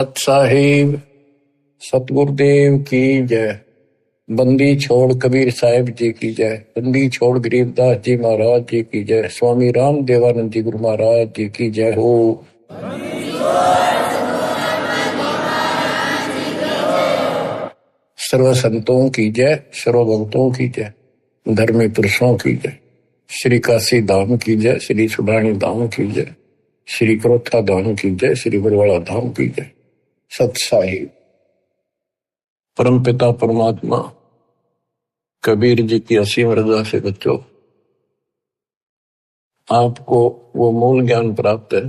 सत साहिब सतगुरुदेव की जय। बंदी छोड़ कबीर साहिब जी की जय। बंदी छोड़ गरीबदास जी महाराज जी की जय। स्वामी राम देवानंद जी गुरु महाराज जी की जय हो। सर्व संतों की जय, सर्व भक्तों की जय, धर्मी पुरुषों की जय। श्री काशी धाम की जय, श्री सुडानी धाम की जय, श्री क्रोथा धाम की जय, श्री बरवाड़ा धाम की जय। सत साहिब परम पिता परमात्मा कबीर जी की असीम रजा से बच्चों, आपको वो मूल ज्ञान प्राप्त है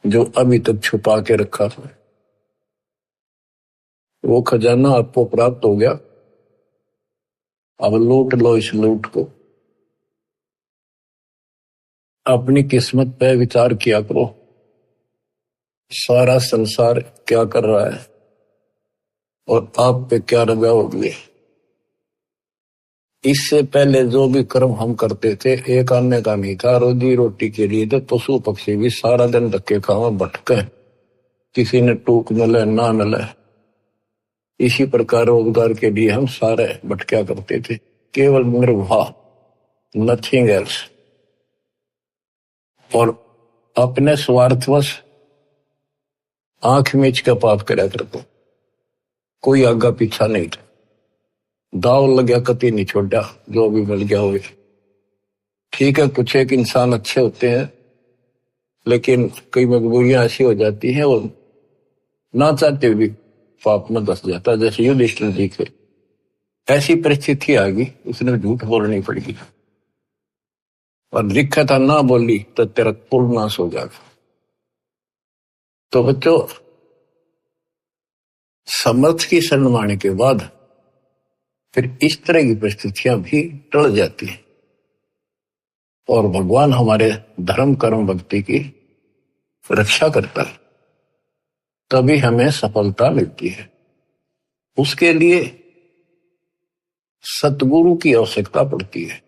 जो अभी तक छुपा के रखा था। वो खजाना आपको प्राप्त हो गया। अब लूट लो इस लूट को। अपनी किस्मत पे विचार किया करो, सारा संसार क्या कर रहा है और आप पे क्या रजा हो गई। इससे पहले जो भी कर्म हम करते थे, एक आने का नहीं था, रोजी रोटी के लिए तो पशु पक्षी भी सारा दिन धक्के खावा भटके, किसी ने टूक मिले ना मिले। इसी प्रकार रोजगार के लिए हम सारे भटका करते थे, केवल निर्वाह, नथिंग एल्स। और अपने स्वार्थवश आंख मीच के पाप करा करते, कोई आगा पीछा नहीं था। दाव लग गया कति नहीं छोड़ा, जो भी मिल गया हो। ठीक है, कुछ एक इंसान अच्छे होते हैं, लेकिन कई मजबूरियां ऐसी हो जाती हैं, वो ना चाहते हुए पाप में धस जाता है। जैसे युधिष्ठिर जी के ऐसी परिस्थिति आ गई, उसने झूठ बोलनी पड़ेगी और लिखा था ना बोली तो तेरा कुल नाश हो जाएगा। तो बच्चों, समर्थ की शरण माने के बाद फिर इस तरह की परिस्थितियां भी टल जाती हैं और भगवान हमारे धर्म कर्म भक्ति की रक्षा करता है, तभी हमें सफलता मिलती है। उसके लिए सतगुरु की आवश्यकता पड़ती है।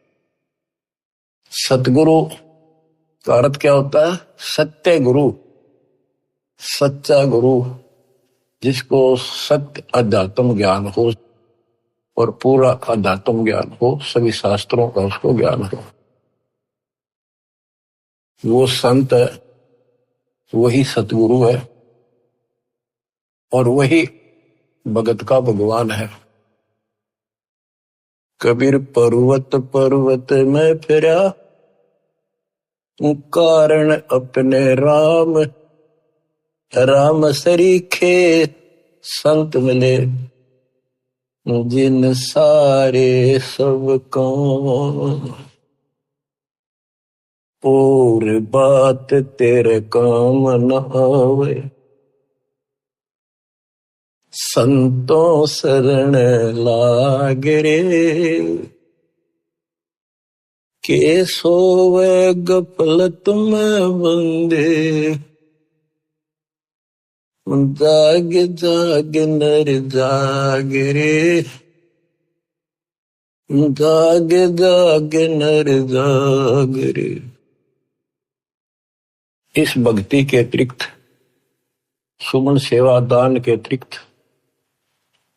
सतगुरु का अर्थ क्या होता है? सत्य गुरु, सच्चा गुरु, जिसको सत्य अध्यात्म ज्ञान हो और पूरा अध्यात्म ज्ञान हो, सभी शास्त्रों का उसको ज्ञान हो। वो संत है, वही सतगुरु है और वही भगत का भगवान है। कबीर पर्वत पर्वत में फिरा, कारण अपने राम, राम सरीखे संत मिले, जिन सारे सब काम, और बात तेरे काम न आवे, संतों शरण लाग रे, के सोवे गफलत में बंदे, जाग जाग नर जाग रे, जाग जाग नर जाग रे। इस भक्ति के अतिरिक्त, सुमन सेवा दान के अतिरिक्त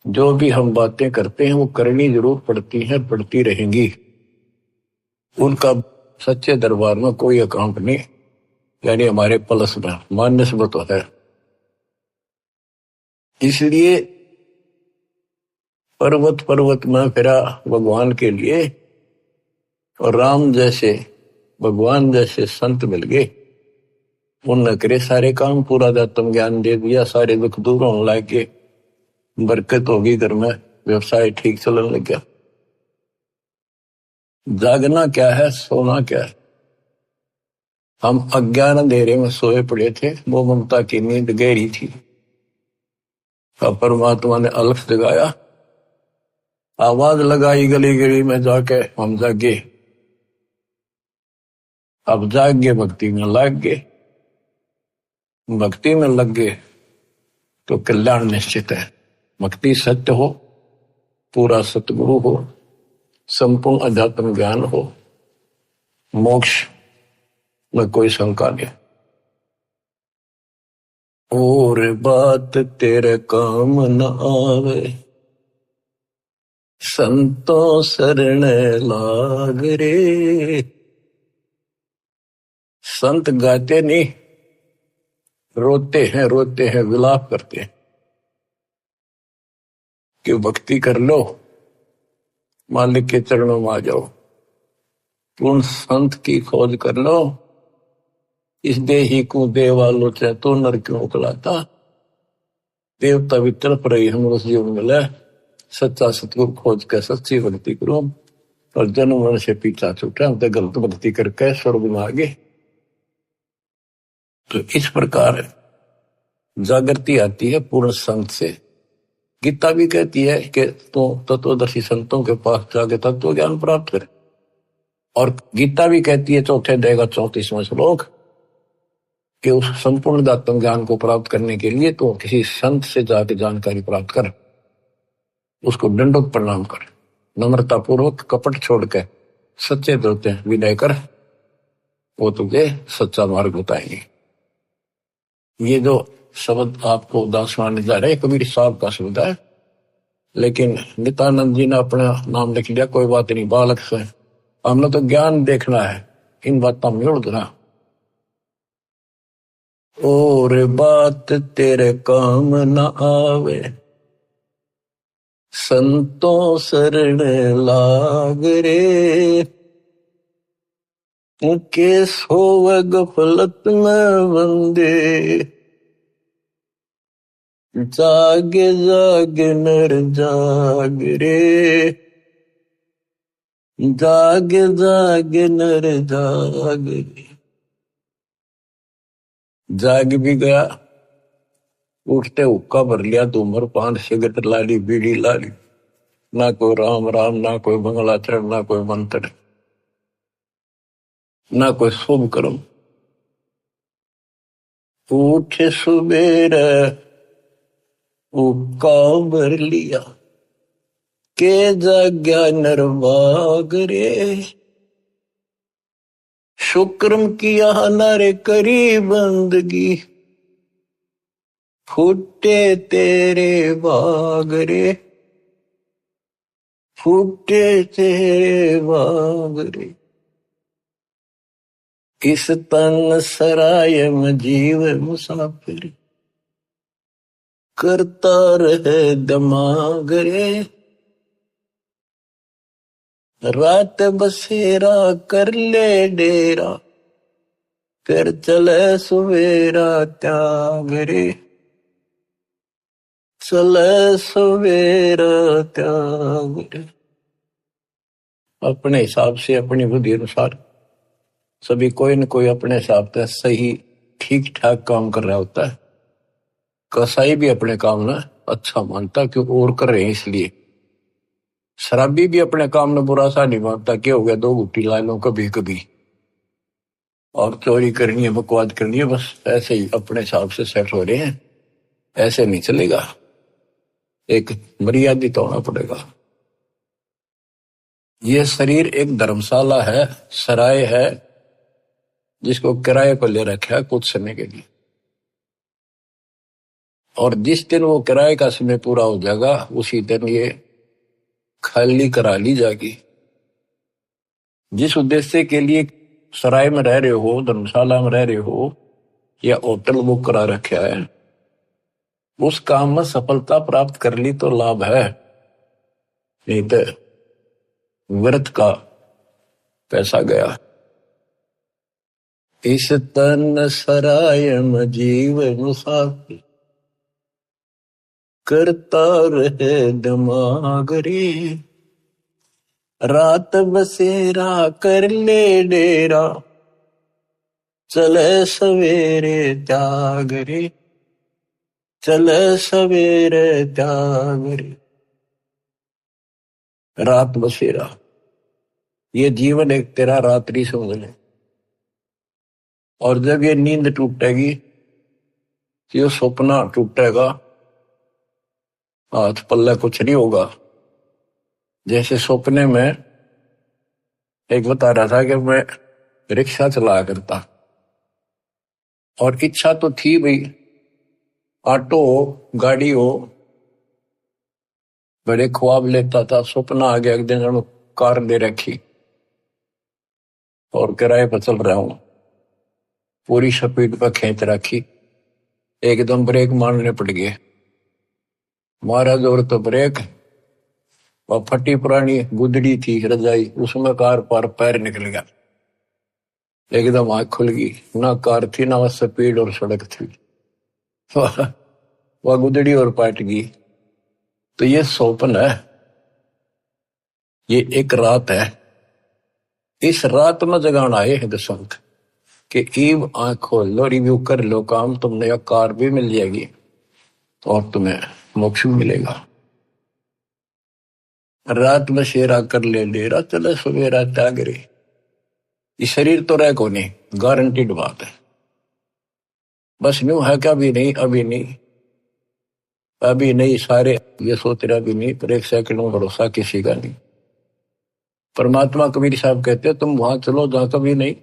जो भी हम बातें करते हैं वो करनी जरूर पड़ती है, पड़ती रहेंगी। उनका सच्चे दरबार में कोई अकाउंट नहीं, यानी हमारे प्लस में माइनस में तो है। इसलिए पर्वत पर्वत में फिरा भगवान के लिए, और राम जैसे भगवान जैसे संत मिल गए। उन्होंने करे सारे काम, पूरा अध्यात्म ज्ञान दे दिया, सारे दुख दूर होने लग गए, बरकत होगी घर में, व्यवसाय ठीक चलने लग गया। जागना क्या है, सोना क्या है? हम अज्ञान अंधेरे में सोए पड़े थे, वो ममता की नींद गहरी थी। अब परमात्मा ने अलख जगाया, आवाज लगाई गली गली में जाके, हम जागे। अब जाग गए, भक्ति में लग गए। भक्ति में लग गए तो कल्याण निश्चित है। भक्ति सत्य हो, पूरा सतगुरु हो, संपूर्ण अध्यात्म ज्ञान हो, मोक्ष में कोई शंका नहीं। और बात तेरे काम न आवे, संतों शरण लाग रे। संत गाते नहीं, रोते हैं, विलाप करते हैं कि भक्ति कर लो, मालिक के चरणों में आ जाओ। पूर्ण संत की खोज कर लो, इस देही को देवालो चाहे तो नर क्यों उकलाता। देवता भी तड़प रही हम उस जीवन मिले, सच्चा सतगुरु खोज के सच्ची भक्ति करो। और जन्म मन से पीछा छूटा, हम तो गलत भक्ति करके स्वर्ग में आ गए। तो इस प्रकार जागृति आती है पूर्ण संत से। गीता भी कहती है कि तो तत्वदर्शी संतों के पास जाके तत्व ज्ञान प्राप्त करे। और गीता भी कहती है चौथे अध्याय का 34वां श्लोक कि उस संपूर्ण दात्म ज्ञान को प्राप्त करने के लिए तो किसी संत से जाके जानकारी प्राप्त कर, उसको दंडोत प्रणाम कर, नम्रता पूर्वक कपट छोड़ के सच्चे दिल से विनय कर, वो तुझे सच्चा मार्ग बताएंगे। ये जो शब्द आपको दासवान जा रहे कबीर साहब का शब्द है, लेकिन नित्यानंद जी ने अपना नाम लिख लिया, कोई बात नहीं, बालक से हमने तो ज्ञान देखना है, इन बातों में उड़ना। और बात तेरे काम न आवे, संतों शरण लाग रे। उनके सोव गफलत में बंदे, जागे जागे नर जाग रे। जागे जागे नर जाग रे। जाग भी गया, उठते हुक्का भर लिया, धूम्रपान सिगरेट लाली, बीड़ी लाली, ना कोई राम राम, ना कोई मंगलाचरण, ना कोई मंत्र, ना कोई शुभ कर्म। उठ सुबेरे हुक्का भर लिया, के जाग्या नरवाग रे। शुक्रम किया नारे करी बंदगी, फूटे तेरे बाग रे। फूटे तेरे बाग रे। इस तन सराय में जीव मुसाफिर, करता रहे दिमाग रे। रात बसेरा कर ले डेरा, फिर चले सवेरा त्याग रे। चले सवेरा त्याग रे। अपने हिसाब से, अपनी बुद्धि अनुसार सभी कोई न कोई अपने हिसाब से सही ठीक ठाक काम कर रहा होता है। कसाई भी अपने काम ना अच्छा मानता क्यों और कर रहे हैं इसलिए। शराबी भी अपने काम में बुरा सा नहीं मानता, क्या हो गया, दो घुट्टी ला लो कभी कभी, और चोरी करनी है, बकवाद करनी है, बस ऐसे ही अपने हिसाब से सेट हो रहे हैं। ऐसे नहीं चलेगा, एक मर्यादित होना पड़ेगा। ये शरीर एक धर्मशाला है, सराय है, जिसको किराए पर ले रखा है कुछ समय के लिए। और जिस दिन वो किराए का समय पूरा हो जाएगा, उसी दिन ये खाली करा ली जाएगी। जिस उद्देश्य के लिए सराय में रह रहे हो, धर्मशाला में रह रहे हो, या होटल बुक करा रखा है, उस काम में सफलता प्राप्त कर ली तो लाभ है, नहीं तो व्यर्थ का पैसा गया। इस तन सराय में जीव मुसाफिर, करता रहे दिमाग रे। रात बसेरा कर ले डेरा, चले सवेरे त्याग रे। चले सवेरे त्याग रे। रात बसेरा, ये जीवन एक तेरा रात्रि समझ ले। और जब ये नींद टूटेगी, ये सपना टूटेगा, हाथ पल्ले कुछ नहीं होगा। जैसे सपने में एक बता रहा था कि मैं रिक्शा चलाया करता, और इच्छा तो थी भाई ऑटो हो, गाड़ी हो, बड़े ख्वाब लेता था, सपना आ गया एक दिन कार ले रखी और किराए पर चल रहा हूं, पूरी स्पीड पर खींच रखी, एकदम ब्रेक मारने पड़ गए, मारा जोर तो ब्रेक, और फटी पुरानी गुदड़ी थी रजाई, उसमें कार पर पैर निकल गया, एकदम आंख खुल गई, ना कार थी ना स्पीड और सड़क थी, वह गुदड़ी और पाट गई। तो ये स्वप्न है, ये एक रात है, इस रात में जगाना आए हैं दसंत कि ईव आंख खोल लो, रिव्यू कर लो काम, तुमने यह कार भी मिल जाएगी और तुम्हें मोक्ष भी मिलेगा। रात में शेरा कर ले डेरा, चले सवेरा त्यागरे। ये शरीर तो रह को नहीं, गारंटीड बात है, बस न्यू है क्या, अभी नहीं, अभी नहीं, अभी नहीं, सारे ये सोच रहे अभी नहीं, पर एक सेकंड में भरोसा किसी का नहीं। परमात्मा कबीर साहब कहते हैं तुम वहां चलो जहां कभी नहीं।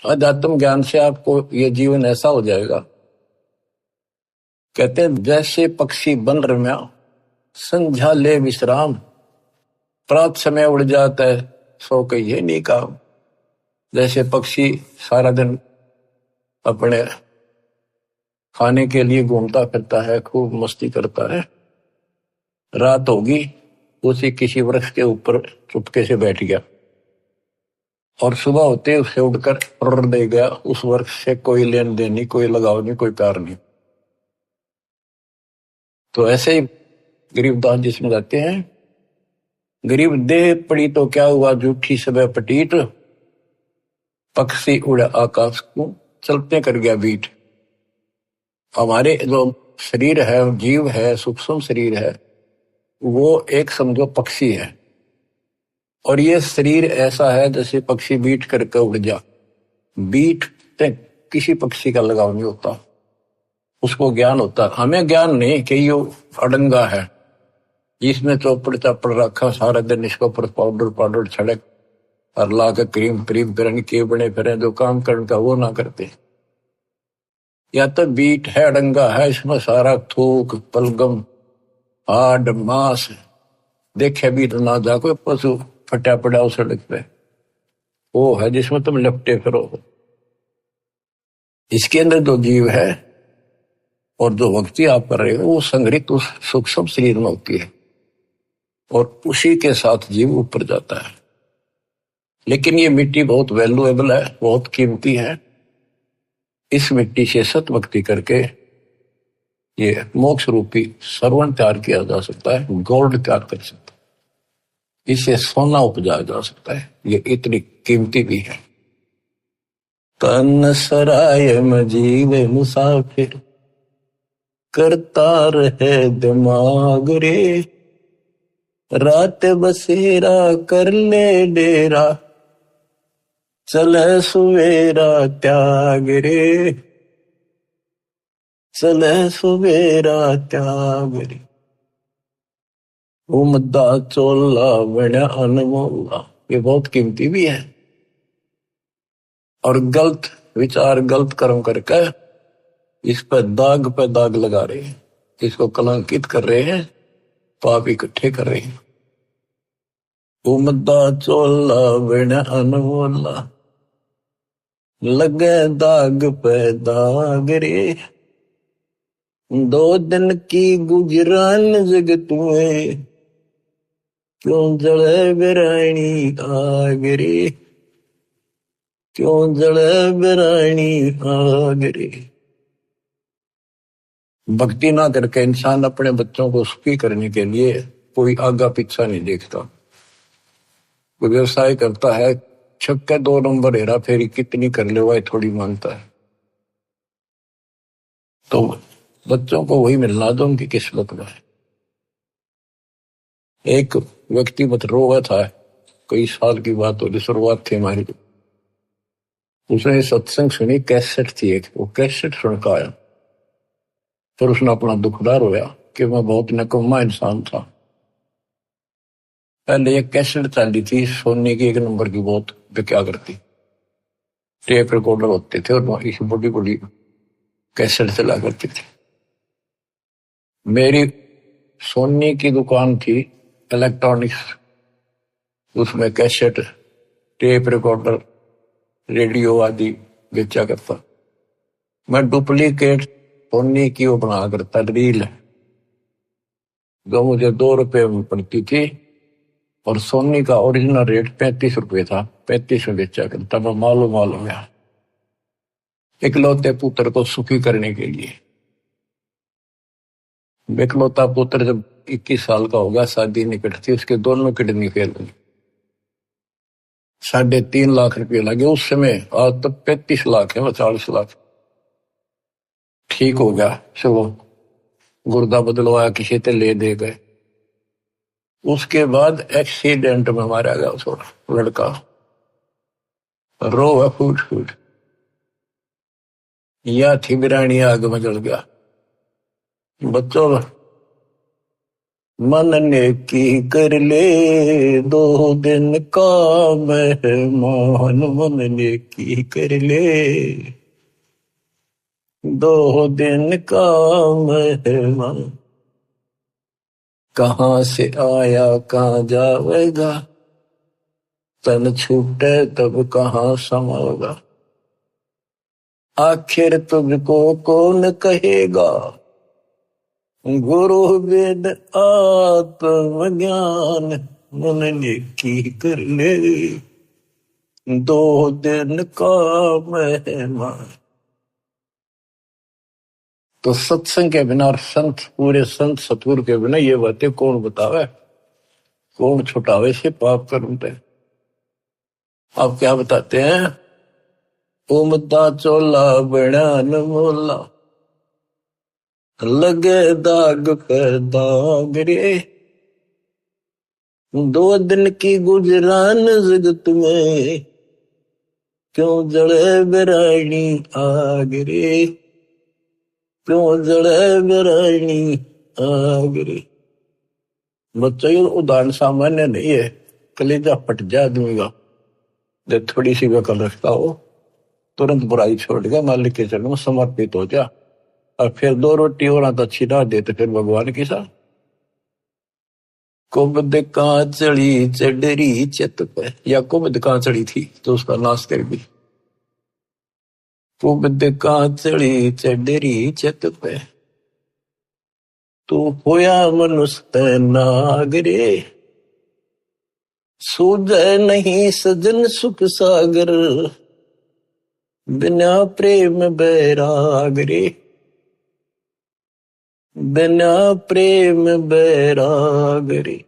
अध्यात्म ज्ञान से आपको ये जीवन ऐसा हो जाएगा, कहते हैं जैसे पक्षी बन रम्या, संध्या ले विश्राम, प्रात समय उड़ जाता है, सो कहिए नहीं काम। जैसे पक्षी सारा दिन अपने खाने के लिए घूमता फिरता है, खूब मस्ती करता है, रात होगी उसी किसी वृक्ष के ऊपर चुपके से बैठ गया और सुबह होते उसे उड़कर उड़ दे गया, उस वृक्ष से कोई लेन देन नहीं, कोई लगाव नहीं, कोई प्यार नहीं। तो ऐसे ही गरीबदास जी समझाते हैं, गरीब देह पड़ी तो क्या हुआ, झूठी सब पटीट, पक्षी उड़ आकाश को, चलते कर गया बीट। हमारे जो शरीर है, जीव है, सूक्ष्म शरीर है, वो एक समझो पक्षी है, और ये शरीर ऐसा है जैसे पक्षी बीट करके उड़ जा। बीट ते किसी पक्षी का लगाव नहीं होता, उसको ज्ञान होता, हमें ज्ञान नहीं कि ये अड़ंगा है, जिसमें चौपड़ चापड़ रखा, सारा दिन इसके ऊपर पाउडर पाउडर छड़क और ला के क्रीम क्रीम फिर के बने फिर जो काम करने का वो ना करते। या तो बीट है, अड़ंगा है, इसमें सारा थूक पलगम हाड मांस देखे भी तो ना जा, कोई पशु फटा पड़ा उस सड़क पे, वो है जिसमें तुम लपटे फिरो। इसके अंदर जो जीव है और जो भक्ति आप कर रहे हो, वो संग्रहित उस सूक्ष्म शरीर में होती है और उसी के साथ जीव ऊपर जाता है। लेकिन ये मिट्टी बहुत वैल्यूएबल है, बहुत कीमती है, इस मिट्टी से सत भक्ति करके ये मोक्ष रूपी सर्वण तैयार किया जा सकता है, गोल्ड तैयार कर सकता है, इसे सोना उपजाया जा सकता है, ये इतनी कीमती भी है। तन सराय में जीवे मुसाफिर, करता रहे दिमाग रे, रात बसेरा कर ले डेरा, चले सुवेरा त्याग रे, चले सुवेरा त्याग रे। उमदा चोला बड़ा अनमोला, ये बहुत कीमती भी है। और गलत विचार गलत कर्म करके इस पे दाग लगा रहे हैं, इसको कलंकित कर रहे हैं, पाप इकट्ठे कर रहे हैं। उमदा चोला बड़ा अनमोला, लगे दाग पे दाग रे, दो दिन की गुजरान जगत में, क्यों जले बिरानी आग रे, क्यों जले बिरानी आग रे। भक्ति ना करके इंसान अपने बच्चों को सुखी करने के लिए कोई आगा पीछा नहीं देखता, कोई व्यवसाय करता है, छक्के 2 नंबर हेरा फेरी कितनी कर ले वह थोड़ी मानता है। तो बच्चों को वही मिलना दो उनकी किस्मत में। एक व्यक्ति मत रोवा था, कई साल की बात होगी, शुरुआत थी हमारी, उसने सत्संग सुनी, कैसेट थी एक, वो कैसेट सुनकर आया, फिर उसने अपना दुखदार होया कि मैं बहुत निकम्मा इंसान था। पहले एक कैसेट चलती थी सोने की, 1 नंबर की, बहुत क्या करती, टेप रिकॉर्डर होते थे और इस बड़ी बड़ी कैसेट चला करती थी। मेरी सोनी की दुकान थी इलेक्ट्रॉनिक्स, उसमें कैसेट, टेप रिकॉर्डर, रेडियो आदि बेचा करता। मैं डुप्लीकेट सोनी की वो बना करता रील, जो मुझे 2 रुपए में पड़ती थी, और सोनी का ओरिजिनल रेट 35 रुपए था। 35 में बेचा करता। मैं मालूम गया इकलौते पुत्र को सुखी करने के लिए। इकलौता पुत्र जब 21 साल का होगा, शादी निकट थी, उसके दोनों किडनी फेल हुई। 3.5 लाख रुपये लगे उस समय। आज तो 35 लाख है, 40 लाख। ठीक हो गया, चलो गुर्दा बदलवाया, किसी से ले दे गए। उसके बाद एक्सीडेंट में मारा गया थोड़ा लड़का, रो फूट फूट, या थी बिरानी आग में जल गया। बच्चों, मन ने की कर ले 2 दिन का मेहमान, मन ने की कर ले 2 दिन का मेहमान। कहाँ से आया कहाँ जाएगा, तन छूटे तब कहाँ समाएगा। आखिर तुझको कौन कहेगा, गुरु वेद आत्मज्ञान। मन ने की कर ले 2 दिन का मेहमान। तो सत्संग के बिना और संत, पूरे संत सतगुरु के बिना ये बातें कौन बतावे, कौन छुटावे से पाप कर्म पे। आप क्या बताते हैं, उमदा चोला बना न मोला, लगे दाग पे दाग रे। 2 दिन की गुजरान जगत में, क्यों जड़े बिरानी आग रे, क्यों जड़े बिरानी आग रे। बच्चों, ये उदाहरण सामान्य नहीं है, कलेजा फट जाए आदमी का। जब थोड़ी सी वकल रखता हो, तुरंत बुराई छोड़ के मालिक के चरणों में समर्पित हो जा, और फिर 2 रोटी और तो अच्छी ना दे तो फिर भगवान की सा। कुबद कांचड़ी चढ़ी चित पे, या कुबद कांचड़ी थी तो उसका नाश कर दी। कुबद कांचड़ी चढ़ी चित पे, तू होया मनुष्य नागरे। सूझे नहीं सजन सुख सागर, बिना प्रेम बैराग रे, बिना प्रेम बैराग रे।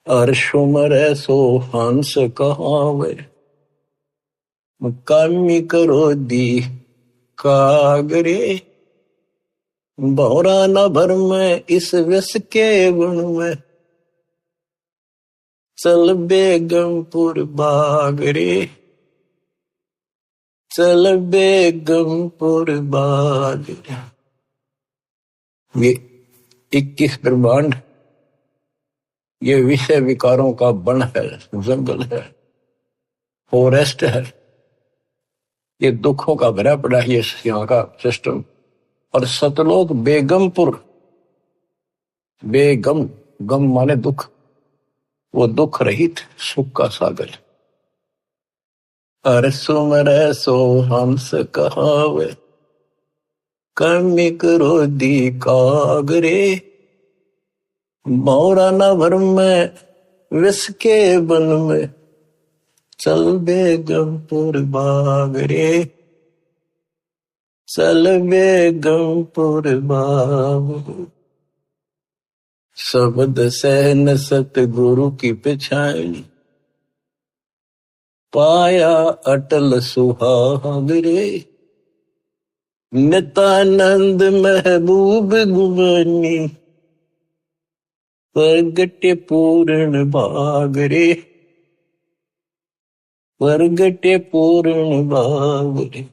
अर्शुमर सो हंस कहावे, कामी करो दी कागरे। भौरा न भर में इस विष के गुण में, चल बेगमपुर बाग रे, चल बेगमपुर बाग रे। ये 21 ब्रह्मांड, ये विषय विकारों का वन है, जंगल है, फॉरेस्ट है। ये दुखों का भरा पड़ा है ये यहाँ का सिस्टम। और सतलोक बेगमपुर, बेगम, गम माने दुख, वो दुख रहित सुख का सागर। अरे सुमर सो हंस कहावे, कमी करो दी कागरे। मौरा न भर में विष के बन में, चल बेगमपुर बाग रे, चल बेगमपुर बाग। शब्द सहन सतगुरु की पिछाड़ी, पाया अटल सुहाग रे। नित्यानंद महबूब गुमानी, प्रगटे पूर्ण भाग रे, प्रगटे पूर्ण भाग रे।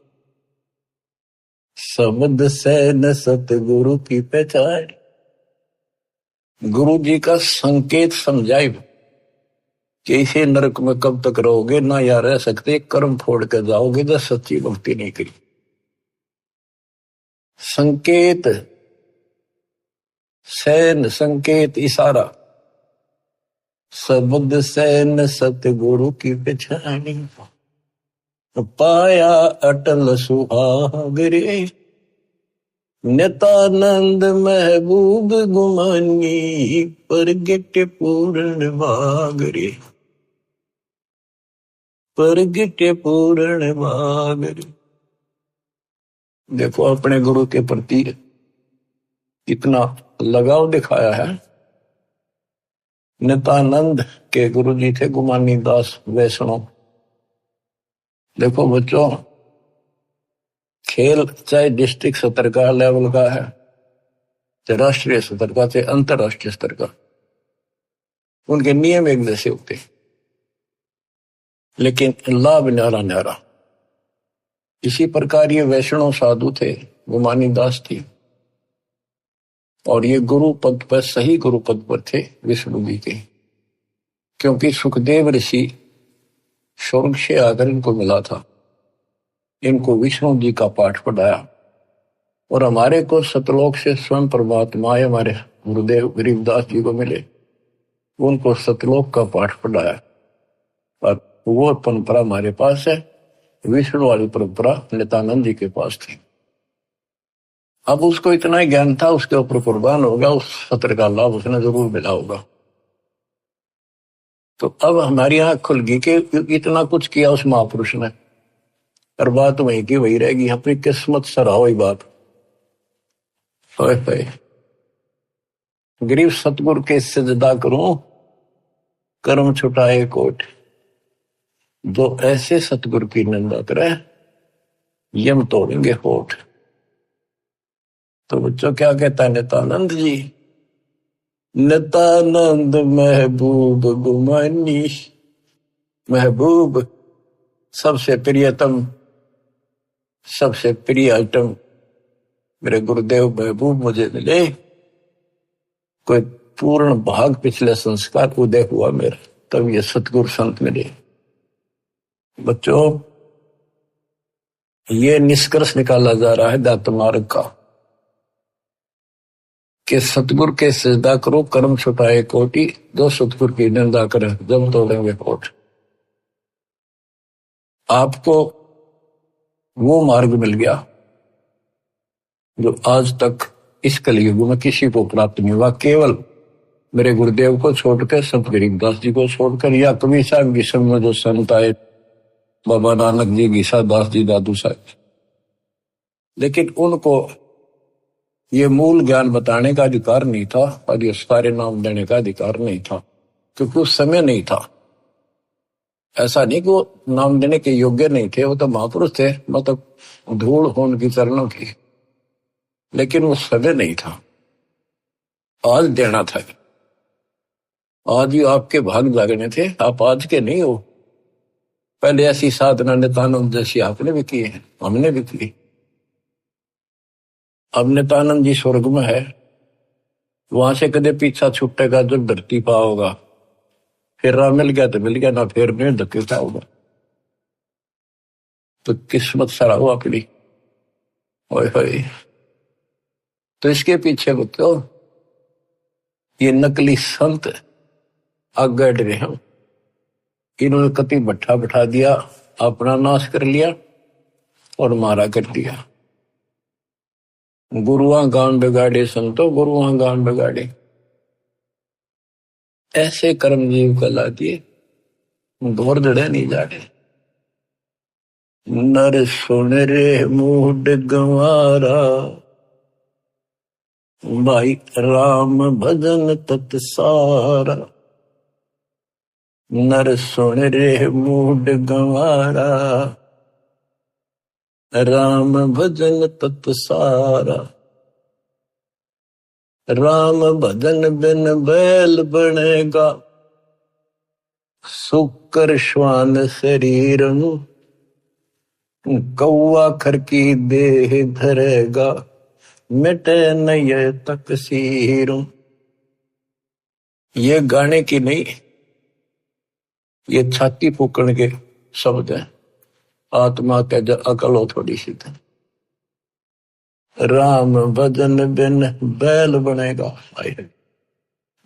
शब्द सहन सतगुरु की पहचान। गुरु जी का संकेत समझाए कि इसे नरक में कब तक रहोगे, ना या रह सकते, कर्म फोड़ कर जाओगे तो सच्ची भक्ति नहीं करी। संकेत, सैन संकेत इशारा, शब्द सैन सतगुरु की पहचानी, पाया अटल सुहाग रे, नितानंद महबूब गुमानी, परगट पूर्ण भाग रे, परगट पूर्ण भाग रे। देखो अपने गुरु के प्रति कितना लगाव दिखाया है। नितानंद के गुरु जी थे गुमानी दास वैष्णव। देखो बच्चों, खेल चाहे डिस्ट्रिक्ट स्तर का लेवल का है, चाहे राष्ट्रीय स्तर का, चाहे अंतरराष्ट्रीय स्तर का, उनके नियम एक जैसे होते, लेकिन लाभ न्यारा न्यारा। इसी प्रकार ये वैष्णव साधु थे, गुमानी दास थी, और ये गुरु पद पर, सही गुरु पद पर थे विष्णु जी के, क्योंकि सुखदेव ऋषि स्वर्ग से आकर इनको मिला था, इनको विष्णु जी का पाठ पढ़ाया, और हमारे को सतलोक से स्वयं परमात्मा हमारे गुरुदेव गरीबदास जी को मिले, उनको सतलोक का पाठ पढ़ाया। और वो परंपरा हमारे पास है, विष्णु वाली परंपरा नित्यानंद जी के पास थी। अब उसको इतना ही ज्ञान था, उसके ऊपर कुर्बान होगा, उस सत्र का लाभ उसने जरूर मिला होगा। तो अब हमारी आंख खुल गई कि इतना कुछ किया उस महापुरुष ने, और बात वही की वही रहेगी। अपनी किस्मत सराहो ही बात। गरीब सतगुरु के सजदा करूं, कर्म छुटाए कोट, जो ऐसे सतगुरु की निंदा करे यम तोड़ेंगे होठ। तो बच्चों क्या कहता है नित्यानंद जी, नित्यानंद महबूब गुमानी, महबूब सबसे प्रियतम, सबसे प्रिय आइटम मेरे गुरुदेव महबूब मुझे मिले। कोई पूर्ण भाग पिछले संस्कार उदय हुआ मेरा, तब ये सतगुरु संत मिले। बच्चों, ये निष्कर्ष निकाला जा रहा है दात मार्ग का कि सतगुरु के सजदा करो, कर्म छुटाए कोटि, जो सतगुरु की निंदा करे जब तोड़ेंगे होठ। आपको वो मार्ग मिल गया जो आज तक इस कलयुग में किसी को प्राप्त नहीं हुआ, केवल मेरे गुरुदेव को छोड़कर, संत गरीबदास जी को छोड़कर, या कबीर साहब की समय में जो संत आए, बाबा नानक जी, गीसा दास जी, दादू साहब, लेकिन उनको ये मूल ज्ञान बताने का अधिकार नहीं था, और ये सारे नाम देने का अधिकार नहीं था, क्योंकि उस समय नहीं था। ऐसा नहीं कि वो नाम देने के योग्य नहीं थे, वो तो महापुरुष थे, मतलब धूल हो उनकी चरणों की, लेकिन वो समय नहीं था। आज देना था, आज ही आपके भाग जागने थे, आप आज के नहीं हो। पहले ऐसी साधना नित्यानंद जैसी आपने भी की है, हमने भी की। अब नित्यानंद जी स्वर्ग में है, वहां से कदे पीछा छुटेगा जब धरती पा होगा, फिर राह मिल गया तो मिल गया, ना फिर नहीं धक्के क्या होगा। तो किस्मत सरा हो अपनी। ओए होए, तो इसके पीछे बच्चों ये नकली संत आगे रहे हैं, इन्होंने कति भट्ठा बैठा दिया, अपना नाश कर लिया और मारा कर दिया। गुरुआ गान बिगाड़े संतो, गुरुआ गान बिगाड़े, ऐसे कर्म जीव कला दिए, दौर जड़े नहीं जाड़े। नर सुन रे मूड गंवारा, भाई राम भजन तत्सारा। नर सुन रे मूड गंवारा, राम भजन तत्सारा। राम भजन बिन बैल बनेगा, सुकर श्वान शरीर कौआ खर की देह धरेगा, मिटे नय तकसीर। ये गाने की नहीं, ये छाती फूकण के शब्द हैं। आत्मा के जो अकल हो थोड़ी सी, राम भजन बिन बैल बनेगा।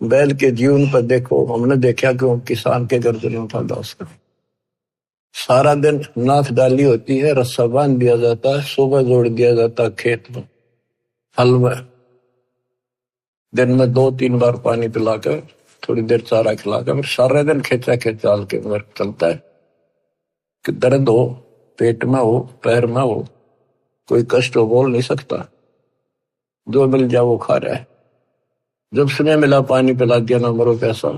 बैल के जीवन पर देखो, हमने देखा कि वो किसान के गर्दन में उठा उसका सारा दिन नाथ डाली होती है, रस्सा बांध दिया जाता है, सुबह जोड़ दिया जाता है खेत में हल में, दिन में 2-3 बार पानी पिलाकर थोड़ी देर चारा खिलाकर फिर सारा दिन खेचा खेचाल के वर्क चलता है कि दर्द हो, पेट में हो, पैर में हो, कोई कष्ट हो, बोल नहीं सकता, जो मिल जाए वो खा रहा है। जब समय मिला पानी पिला दिया, ना मरो पैसा।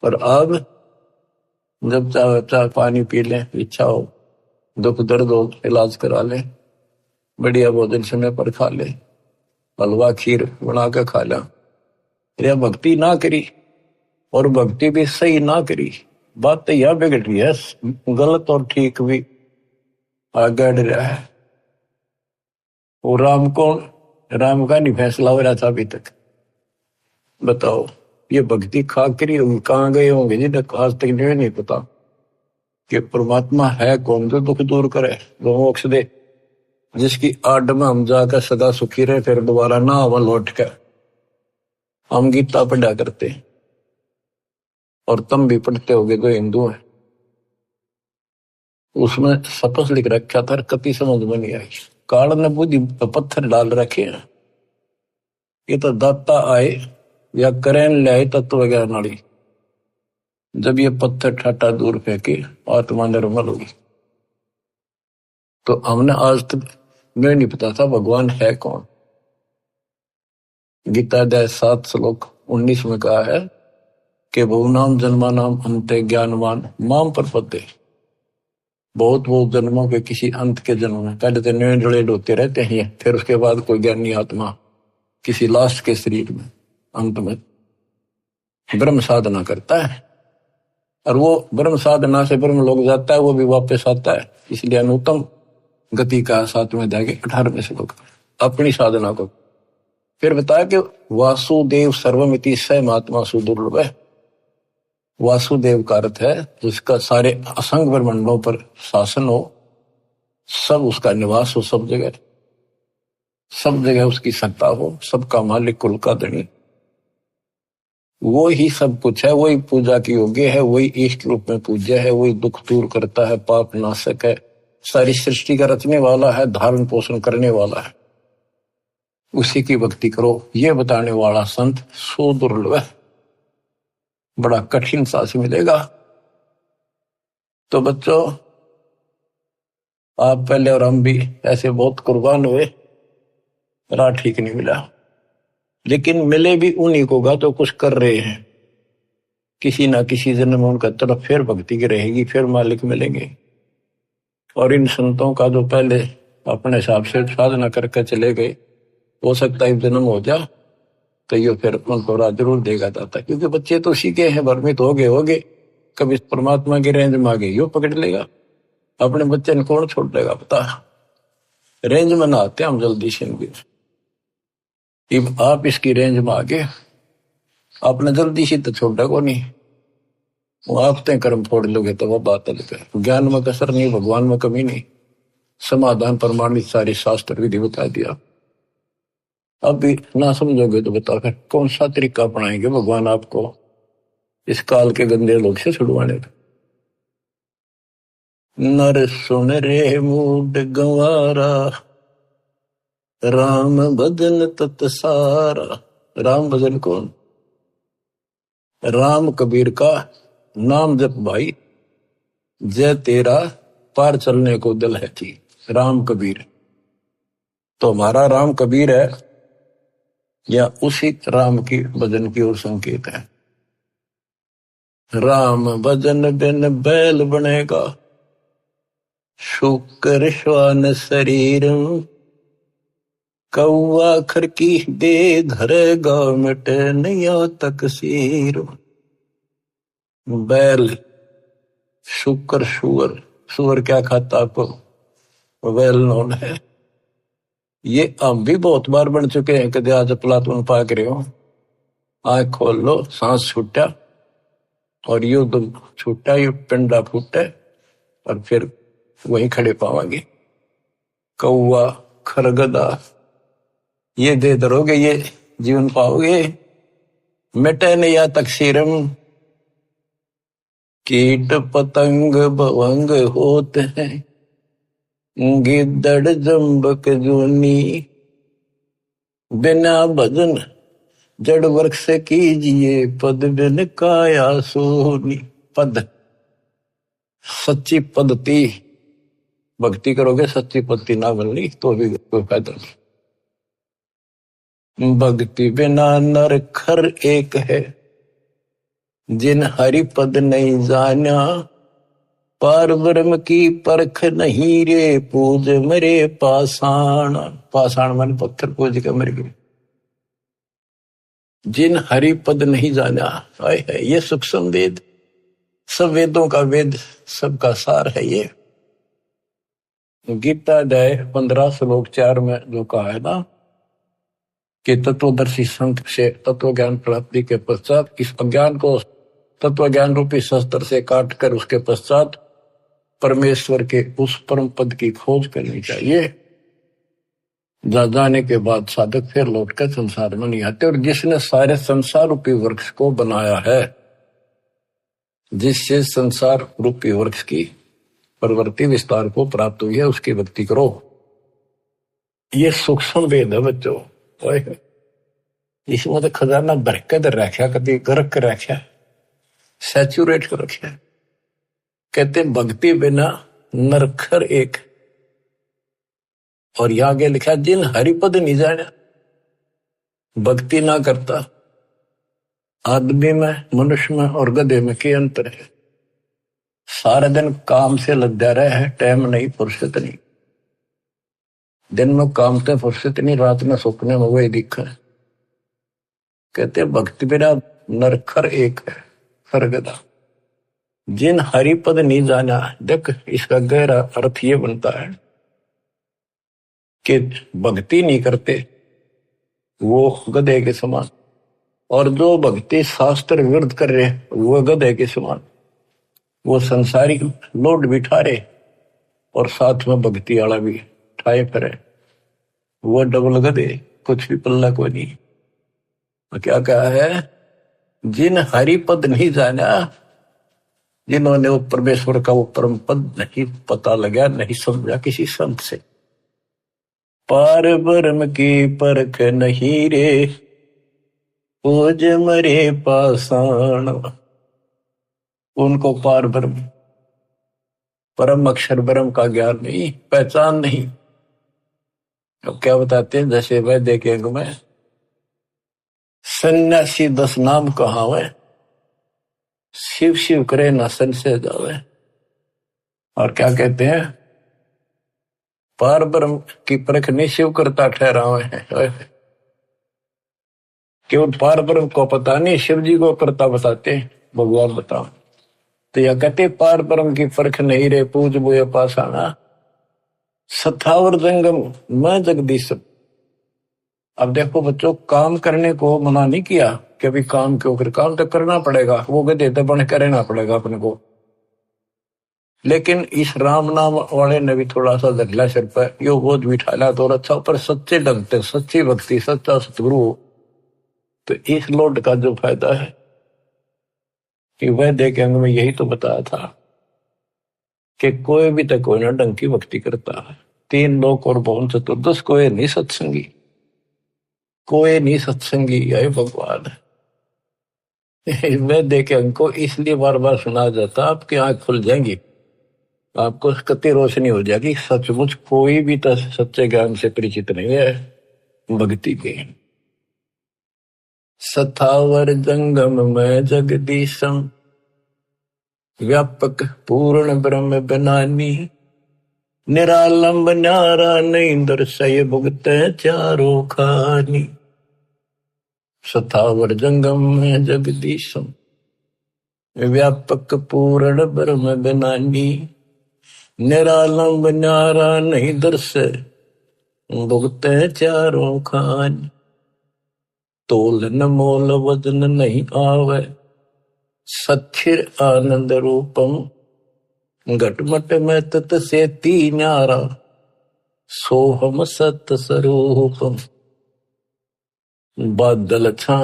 पर अब जब चाहे पानी पी लें, इच्छा हो, दुख दर्द हो, इलाज करा लें, बढ़िया भोजन समय पर खा ले, हलवा खीर बना के खा ला, या भक्ति ना करी और भक्ति भी सही ना करी, बात तो यह बिगड़ रही है, गलत और ठीक भी आगे बढ़ रहा है। वो राम कौन, राम का नहीं फैसला हो रहा था अभी तक। बताओ ये भक्ति खा करी होंगे, कहाँ गए होंगे जिन्हें आज तक नहीं पता कि परमात्मा है कौन, जो दुख दूर करे, जो मोक्ष दे, जिसकी आड़ में हम जाकर सदा सुखी रहे, फिर दोबारा ना आवा लौट कर। हम गीता पढ़ा करते और तुम भी पढ़ते होगे जो हिंदू है, उसमें सपस लिख रखा था, कति समझ में नहीं आई। काल ने बुद्धि पत्थर डाल रखे हैं, ये तो दाता आए या करें ले तत्व ज्ञान वाली, जब ये पत्थर ठाटा दूर फेंके आत्मा निर्मल होगी। तो हमने आज तक मैं नहीं पता था भगवान है कौन। गीता अध्याय 7 श्लोक 19 में कहा है कि बहुनाम जन्मानाम अंते ज्ञानवान माम प्रपद्ये। बहुत जन्मों के किसी अंत के जन्म में, पहले तो निर्जड़ेड होते रहते हैं, फिर उसके बाद कोई ज्ञानी आत्मा किसी लास्ट के शरीर में अंत में ब्रह्म साधना करता है, और वो ब्रह्म साधना से ब्रह्म लोग जाता है, वो भी वापस आता है। इसलिए अनुत्तम गति का 7वें अध्याय के 18वें श्लोक अपनी साधना को फिर बताया कि वासुदेव सर्वमिति स महात्मा सुदुर्लभ है। वासुदेव का अर्थ है जिसका सारे असंग ब्रह्मांडों पर शासन हो, सब उसका निवास हो, सब जगह उसकी सत्ता हो, सबका मालिक, कुल का धनी, वो ही सब कुछ है, वही पूजा की योग्य है, वही इष्ट रूप में पूज्य है, वही दुख दूर करता है, पाप नाशक है, सारी सृष्टि का रचने वाला है, धारण पोषण करने वाला है, उसी की भक्ति करो, ये बताने वाला संत सुदुर्लभ है, बड़ा कठिन सांस मिलेगा। तो बच्चों, आप पहले और हम भी ऐसे बहुत कुर्बान हुए, राह ठीक नहीं मिला, लेकिन मिले भी उन्हीं को गा तो कुछ कर रहे हैं, किसी ना किसी जन्म में उनका तरफ फिर भक्ति की रहेगी, फिर मालिक मिलेंगे। और इन संतों का जो पहले अपने हिसाब से साधना करके चले गए, हो सकता है जन्म हो जा तो ये फिर उनको राह जरूर देगा दाता, क्योंकि बच्चे तो सीखे हैं, भ्रमित होगे कभी परमात्मा की रेंज में आ गए, यो पकड़ लेगा, अपने बच्चे ने कौन छोड़ देगा पता। रेंज में ना आते हम जल्दी से, आप इसकी रेंज में आगे आपने जल्दी से तो छोड़ को नहीं, वो आप ते कर्म फोड़ लोगे तो वो बात अलग है। ज्ञान में कसर नहीं, भगवान में कमी नहीं, समाधान प्रमाणित सारी शास्त्र विधि बता दिया। अब भी ना समझोगे तो बताओ फिर कौन सा तरीका अपनाएंगे भगवान आपको इस काल के गंदे लोग से छुड़वाने का। नर सुन रे मूड गंवारा, राम भजन तत सारा। राम भजन कौन? राम कबीर का नाम जप भाई, जय तेरा पार चलने को दिल है थी। राम कबीर तो हमारा राम कबीर है या उसी राम की भजन की ओर संकेत है। राम भजन बिन बैल बनेगा, शुक्र श्वान शरीर, कौआ खरकी दे धरेगा मिटे नया तकसीर। बैल, शुक्र, सुअर, सुअर क्या खाता आपको वेल नोन है। ये हम भी बहुत बार बन चुके हैं, कदे आज प्लाटून पाक रहे हो, आंख खोल लो, सांस छूटा और यू दुम छूटा, यू पिंडा फूटे और फिर वहीं खड़े पावांगे। कौआ, खरगदा, ये दे धरोगे ये जीवन पाओगे। मिटे न या तकसीरम, कीट पतंग भवंग होते हैं, गिद्दड़ जम्बक जूनी, बिना भजन जड़ वृक्ष कीजिए, पद बिन काया सोनी। पद सच्ची पद्धति, भक्ति करोगे सच्ची पद्धति ना बननी तो भी कोई फायदा नहीं। भक्ति बिना नर खर एक है, जिन हरि पद नहीं जाना, पार ब्रह्म की परख नहीं रे, पूज मरे पाषाण। पाषाण मन पत्थर पूज के मर गए। जिन हरि पद नहीं जाना, आए है ये सूक्ष्म वेद, सब वेदों का वेद, सबका सार है ये। गीता अध्याय 15 श्लोक 4 में जो कहा है ना कि तत्वदर्शी संत से तत्व ज्ञान प्राप्ति के पश्चात इस अज्ञान को तत्व ज्ञान रूपी शस्त्र से काट कर उसके पश्चात परमेश्वर के उस परम पद की खोज करनी चाहिए। जाने के बाद साधक फिर लौटकर संसार में नहीं आते। और जिसने सारे संसार रूपी वृक्ष को बनाया है, जिससे संसार रूपी वृक्ष की प्रवृत्ति विस्तार को प्राप्त हुई है, उसकी भक्ति करो। ये सूक्ष्म वेद है बच्चों, इसमें तो खजाना भर के रखा, कभी गर्क कर रखा, सैचुरेट कर रखा। कहते भक्ति बिना नरखर एक, और यहां आगे लिखा जिन हरिपद नहीं जाना। भक्ति ना करता आदमी में, मनुष्य में और गधे में क्या अंतर है? सारा दिन काम से लद्या रहे है, टाइम नहीं, फुर्सत नहीं। दिन में काम से फुर्सत नहीं, रात में सपने में वही दिखा है। कहते भक्ति बिना नरखर एक है, सरगदा। जिन हरिपद नहीं जाना, देख इसका गहरा अर्थ ये बनता है कि भक्ति नहीं करते वो गधे के समान, और जो भक्ति शास्त्र विरुद्ध कर रहे वो गधे के समान। वो संसारिक लोड बिठा रहे और साथ में भक्ति वाला भी ठाए फिरे, वो डबल गधे, कुछ भी पल्ला कोई नहीं। तो क्या कहा है? जिन हरिपद नहीं जाना, जिन्होंने वो परमेश्वर का वो परम पद नहीं पता लगा, नहीं समझा किसी संत से। पार ब्रह्म की परख नहीं रे, पूज मरे पाषाण। उनको पार ब्रह्म, परम अक्षर ब्रह्म का ज्ञान नहीं, पहचान नहीं। अब क्या बताते हैं? जैसे वह देखेंगे मैं सन्यासी 10 नाम कहावे, शिव शिव करे न सन से जावे। और क्या कहते हैं? पार ब्रह्म की परख नहीं शिव करता ठहरा हुए हैं। केवल पार ब्रह्म को पता नहीं, शिव जी को करता बताते हैं, भगवान बताओ। तो यह कहते पार ब्रह्म की परख नहीं रे, पूज बोए पाषाणा, सथावर जंगम मैं जगदीश। अब देखो बच्चों, काम करने को मना नहीं किया कि अभी काम क्यों कर, काम तो करना पड़ेगा, वो गधे तो बन के रहना पड़ेगा अपने को। लेकिन इस राम नाम वाले ने भी थोड़ा सा दरला सिर पर यो बोझ बिठाया तो अच्छा, पर सच्चे ढंग से सच्ची भक्ति, सच्चा सतगुरु, तो इस लोड का जो फायदा है कि वह देख अंग में यही तो बताया था कि कोई भी तो कोई ना ढंग की भक्ति करता है। 3 लोक और भवन चतुर्दश, कोई नहीं सत्संगी, कोई नहीं सत्संगी। यही भगवान है। वह देखे अंग को इसलिए बार बार सुना जाता, आपकी आंख खुल जाएंगी, आपको कति रोशनी हो जाएगी। सचमुच कोई भी तो सच्चे ज्ञान से परिचित नहीं है भक्ति के। सथावर जंगम में जगदीशम, व्यापक पूर्ण ब्रह्म बनानी, निरालंब न्यारा नहीं दर्शय भुगत चारों खानी। सथावर जंगम में जगदीशम, व्यापक पूर्ण ब्रह्म बनानी, निरालंब न्यारा नहीं दर्शय भुगत चारों खानी। तोल न मोल वजन नहीं आवे, सच्चिर आनंद रूपम, घटमट में तत से ती न्यारा, सोहम सत स्वरूपम। बादल छा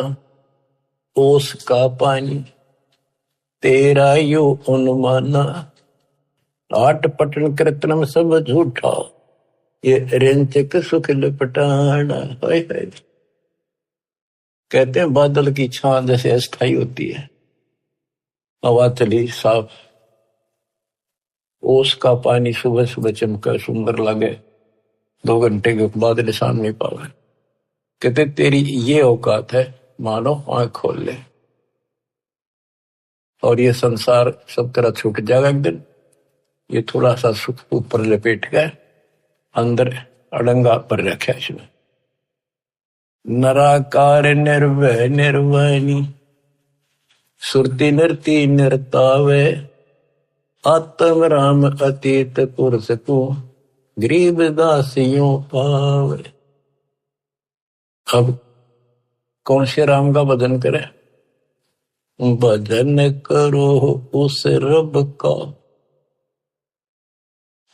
ओस का पानी, तेरा यो अनुमाना, आठ पटन कृत्रिम सब झूठा, ये रंचक सुख लपटाना। हाय हाय। कहते हैं बादल की छां जैसे अस्थाई होती है, हवा चली साफ, ओस का पानी सुबह सुबह चमका सुंदर लगे, 2 घंटे के बाद निशान नहीं पावे। कहते तेरी ये औकात है, मानो आंख खोल ले, और ये संसार सब तरह छूट जाएगा एक दिन। ये थोड़ा सा सुख ऊपर लपेट गए, अंदर अड़ंगा पर रखा इसमें। नराकार निर्भय निर्वाणी, सुरति नृति नृतावे, आत्म राम अतीत पुरुष को, गरीब दासियों पावे। अब कौन से राम का भजन करें? भजन करो उस रब का,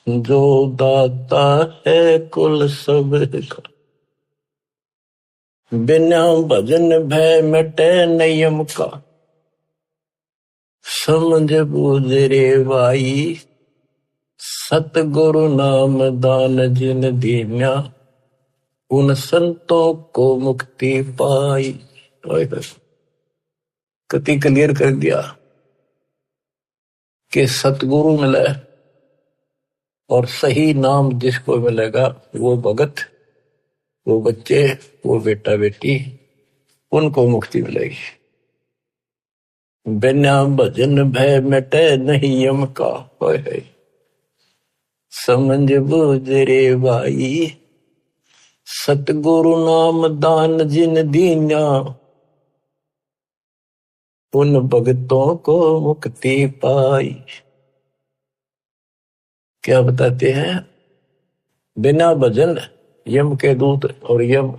जो दाता है कुल सब का। बिना भजन भय मिटे नियम का, समझ बूझ रे भाई, सतगुरु नाम दान जिन दीन्या, उन संतों को मुक्ति पाई। कति क्लियर कर दिया कि सतगुरु मिले और सही नाम जिसको मिलेगा वो भगत, वो बच्चे, वो बेटा बेटी, उनको मुक्ति मिलेगी। बिना भजन भय मिटे नहीं यम का, है समझ बूझ रे भाई, सतगुरु नाम दान जिन दीन्या, उन भगतों को मुक्ति पाई। क्या बताते हैं? बिना भजन यम के दूत और यम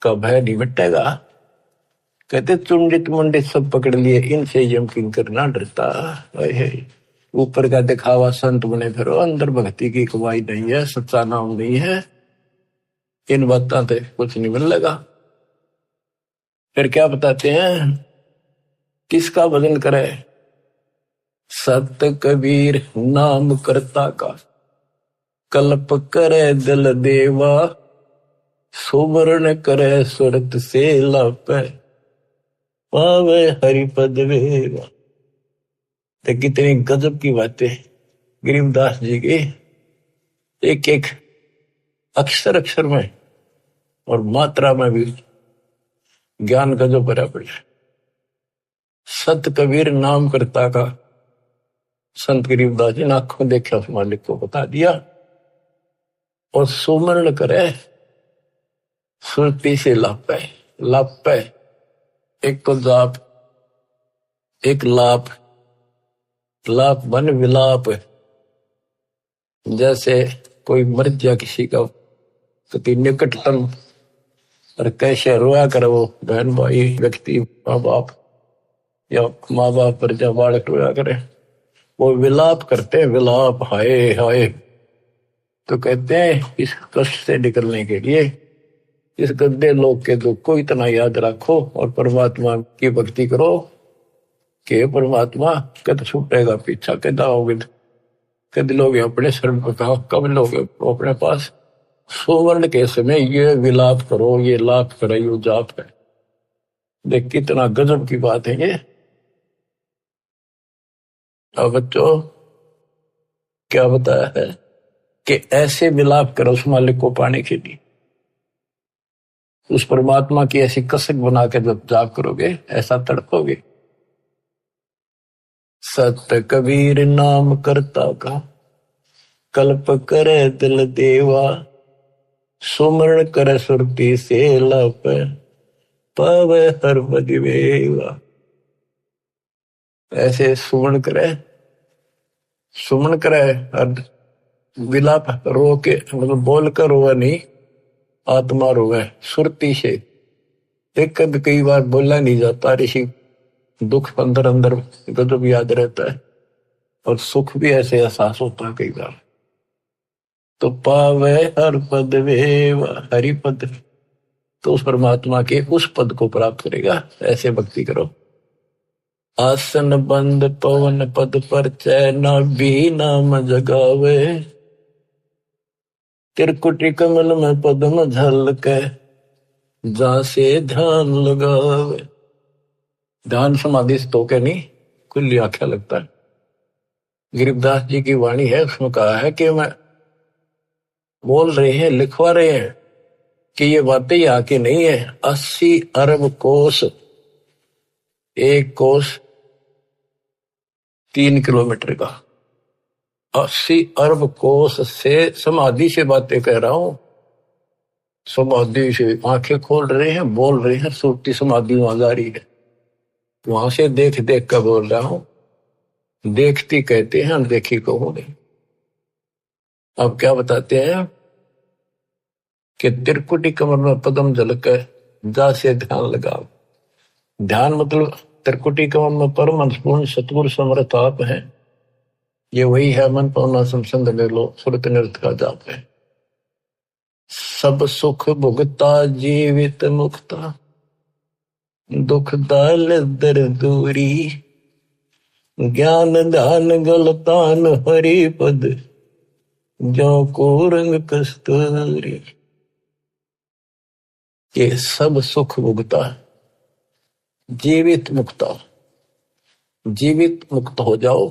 का भय नहीं मिटेगा। कहते चुंडित मुंडित सब पकड़ लिए, इनसे यम किंकर ना डरता। ऊपर का दिखावा संत बने फिरो, अंदर भक्ति की कमाई नहीं है, सच्चा नाम नहीं है, इन बातों से कुछ नहीं मिलेगा। फिर क्या बताते हैं? किसका भजन करे? सत कबीर नाम करता का, कल्प करे दिल देवा, सुवर्ण करे सुरत से लापे, पावे हरिपद वेवा। तो कितनी गजब की बातें गरीबदास जी की, एक एक अक्षर अक्षर में और मात्रा में भी ज्ञान गजब भरा पड़ा। सत कबीर नाम करता का, संत गरीबदास जी ने आंखों देखा उस मालिक को बता दिया। और सुमरण करे सुरती से लापे, लापे एक तो जाप, एक लाप, लाप बन विलाप। जैसे कोई मर गया किसी का कति निकटतम, और कैसे रोया करे वो बहन भाई व्यक्ति, माँ बाप या माँ बाप पर जब बालक रोया करे, वो विलाप करते हैं, विलाप, हाय हाय। तो कहते हैं इस कष्ट से निकलने के लिए इस गंदे लोग के दुख को इतना याद रखो और परमात्मा की भक्ति करो कि परमात्मा कद छूटेगा पीछा, कद आओगे, कद लोग अपने शरण पर कहा, कब लोग अपने पास। सुवर्ण के समय ये विलाप करो, ये लाप करो, ये जाप है। देख कितना गजब की बात है ये। अब बच्चों क्या बताया है कि ऐसे विलाप करो उस मालिक को पाने के लिए, उस परमात्मा की ऐसी कसक बना के जब जाप करोगे ऐसा तड़पोगे। सत कबीर नाम करता का, कल्प करे दिल देवा, सुमरण करे सुरती से लप, पावे हर बदिवेवा। ऐसे सुमरण करे, सुमन करे, विलाप रो के, मतलब बोल कर रोवे नहीं, आत्मा रोवे सुरती से। एक कई बार बोलना नहीं जाता, ऋषि दुख अंदर अंदर गजब याद रहता है और सुख भी ऐसे एहसास होता है कई बार। तो पावे हर पद वेव, हरि पद तो उस परमात्मा के उस पद को प्राप्त करेगा। ऐसे भक्ति करो। आसन बंद पवन पद पर चैना भी नाम जगावे, त्रिकुटी कमल में पद्म झलके, जा से ध्यान लगावे। ध्यान समाधि से तो क्या नहीं, खुली आंखें लगता है। गरीबदास जी की वाणी है, उसमें कहा है कि मैं बोल रहे हैं, लिखवा रहे हैं कि ये बातें यहाँ की नहीं है। 80 अरब कोस, एक कोस 3 किलोमीटर का, 80 अरब कोस से समाधि से बातें कह रहा हूं। समाधि से आंखें खोल रहे हैं, बोल रहे हैं, सुरती समाधि वहां जा रही है। वहां से देख देख कर बोल रहा हूं। देखती कहते हैं, अनदेखी को हो नहीं। अब क्या बताते हैं कि त्रिकुटी कमर में पद्म झलके, जा से ध्यान लगाओ। ध्यान मतलब त्रिकुटी कमर में परम पूर्ण सतगुरु समर्थ आप है। ये वही है मन पवना संसंद में लो सुरत नृत का जाप है। सब सुख भुगता जीवित मुक्ता, दुख दाल दर दूरी, ज्ञान ध्यान गलतान हरि पद, जो को रंग कस्तूरी। ये सब सुख भुगता, जीवित मुक्ता। जीवित मुक्त हो जाओ,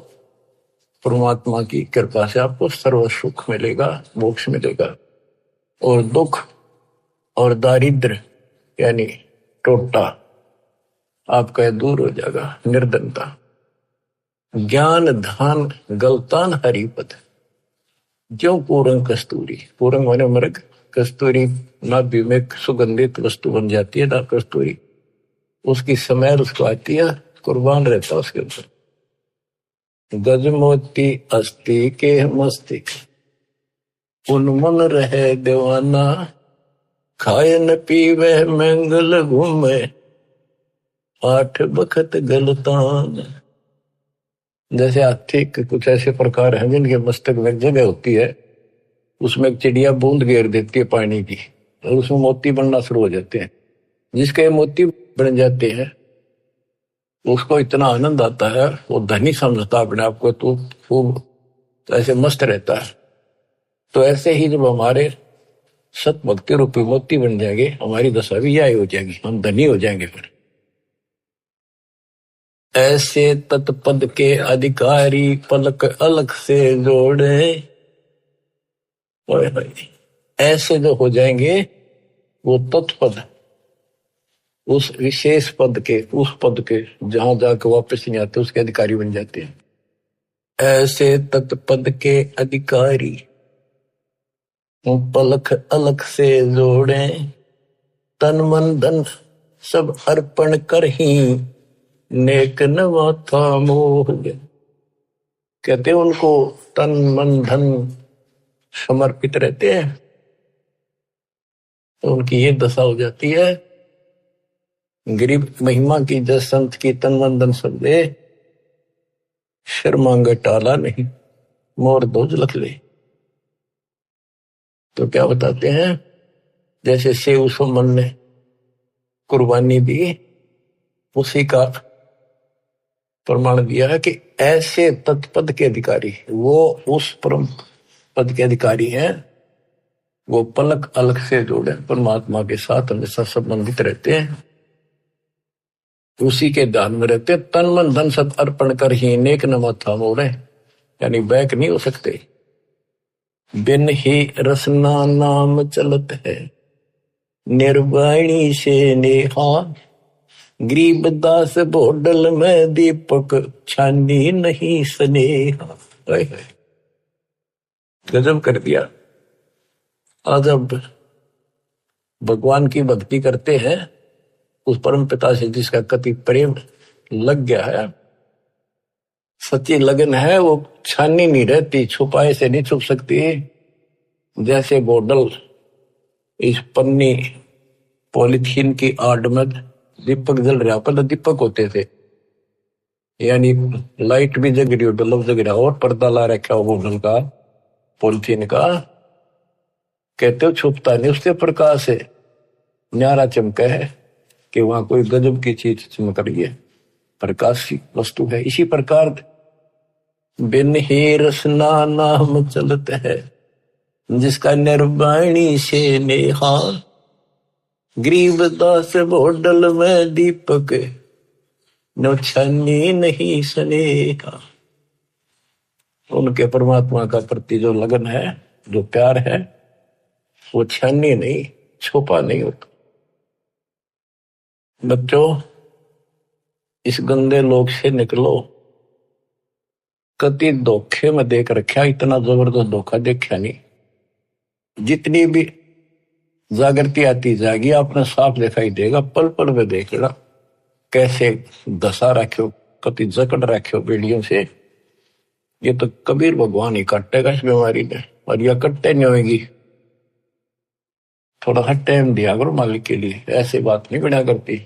परमात्मा की कृपा से आपको सर्व सुख मिलेगा, मोक्ष मिलेगा। और दुख और दारिद्र यानी टोटा आपका दूर हो जाएगा, निर्धनता। ज्ञान ध्यान गलतान हरिपद, जो पूरंग कस्तूरी। पूरंग माने मृग, कस्तूरी नाभि में सुगंधित वस्तु बन जाती है ना, कस्तूरी उसकी स्मेल उसको आती है, कुर्बान रहता उसके ऊपर। गजमोती अस्थि के मस्तिक, उन्मन रहे दीवाना, खाए न पीवे मंगल घूमे, 8 बखत गलतान। जैसे हाथी के कुछ ऐसे प्रकार हैं जिनके मस्तक में जगह होती है, उसमें एक चिड़िया बूंद घेर देती है पानी की, और उसमें मोती बनना शुरू हो जाते हैं। जिसके मोती बन जाते हैं उसको इतना आनंद आता है, वो धनी समझता अपने आप को, तो खूब ऐसे मस्त रहता है। तो ऐसे ही जब हमारे सत भक्ति रूपी मोती बन जाएंगे, हमारी दशा भी यही हो जाएगी, हम धनी हो जाएंगे। फिर ऐसे तत्पद के अधिकारी पलक अलग से जोड़े, ऐसे जो हो जाएंगे वो तत्पद, उस विशेष पद के, उस पद के जहां जाकर वापस नहीं आते, उसके अधिकारी बन जाते हैं। ऐसे तत्पद के अधिकारी पलक अलग से जोड़े, तन मन धन सब अर्पण कर ही, नेक नवाथा मोह। कहते हैं उनको तन मन धन समर्पित रहते हैं, तो उनकी ये दशा हो जाती है। गरीब महिमा की जस संत की तन मन धन सब दे, शर मांगे टाला नहीं, मोर दोज लख ले। तो क्या बताते हैं, जैसे सेव सुमन ने कुर्बानी दी, उसी का प्रमाण दिया है कि ऐसे तत्पद के अधिकारी, वो उस परम पद के अधिकारी हैं, वो पलक अलग से जोड़े परमात्मा के साथ हमेशा संबंधित रहते हैं, उसी के ध्यान में रहते। तन मन धन सब अर्पण कर ही, नेक न माथा मोड़े, यानी बैक नहीं हो सकते। बिन ही रसना नाम चलत है, निर्वाणी से नेहा, गरीबदास बोडल में दीपक, छानी नहीं स्नेहा। गजब कर दिया। आज अब भगवान की भक्ति करते हैं, उस परम पिता से जिसका कति प्रेम लग गया है, सच्ची लगन है, वो छानी नहीं रहती, छुपाए से नहीं छुप सकती। जैसे बोतल इस पन्नी पॉलिथीन की आड़ में दीपक जल रहा, पहले दीपक होते थे, यानी लाइट भी जग रही हो, बल्ब जग रहा हो, और पर्दा ला रखा हो बोतल का, पॉलिथीन का, कहते हो छुपता नहीं उसके प्रकाश से। न्यारा चमका है कि वहां कोई गजब की चीज चमक रही है, प्रकाश की वस्तु है। इसी प्रकार बिन ही रसना नाम चलते है, जिसका निर्वाणी से नेहा, गरीबदास होटल में दीपक नो छन्नी नहीं स्नेहा। उनके परमात्मा का प्रति जो लगन है, जो प्यार है, वो छन्नी नहीं, छुपा नहीं होता। बच्चों, इस गंदे लोक से निकलो। कति धोखे में देख रखा, इतना जबरदस्त धोखा देखा नहीं। जितनी भी जागृति आती जाएगी, आपने साफ दिखाई देगा, पल पल में देखेगा कैसे दशा रखो, कति जकड़ रखो बेड़ियों से। ये तो कबीर भगवान ही काटेगा इस बीमारी ने, और यह कट्टे नहीं होगी। थोड़ा सा टाइम दिया करो मालिक के लिए, ऐसे बात नहीं बना करती।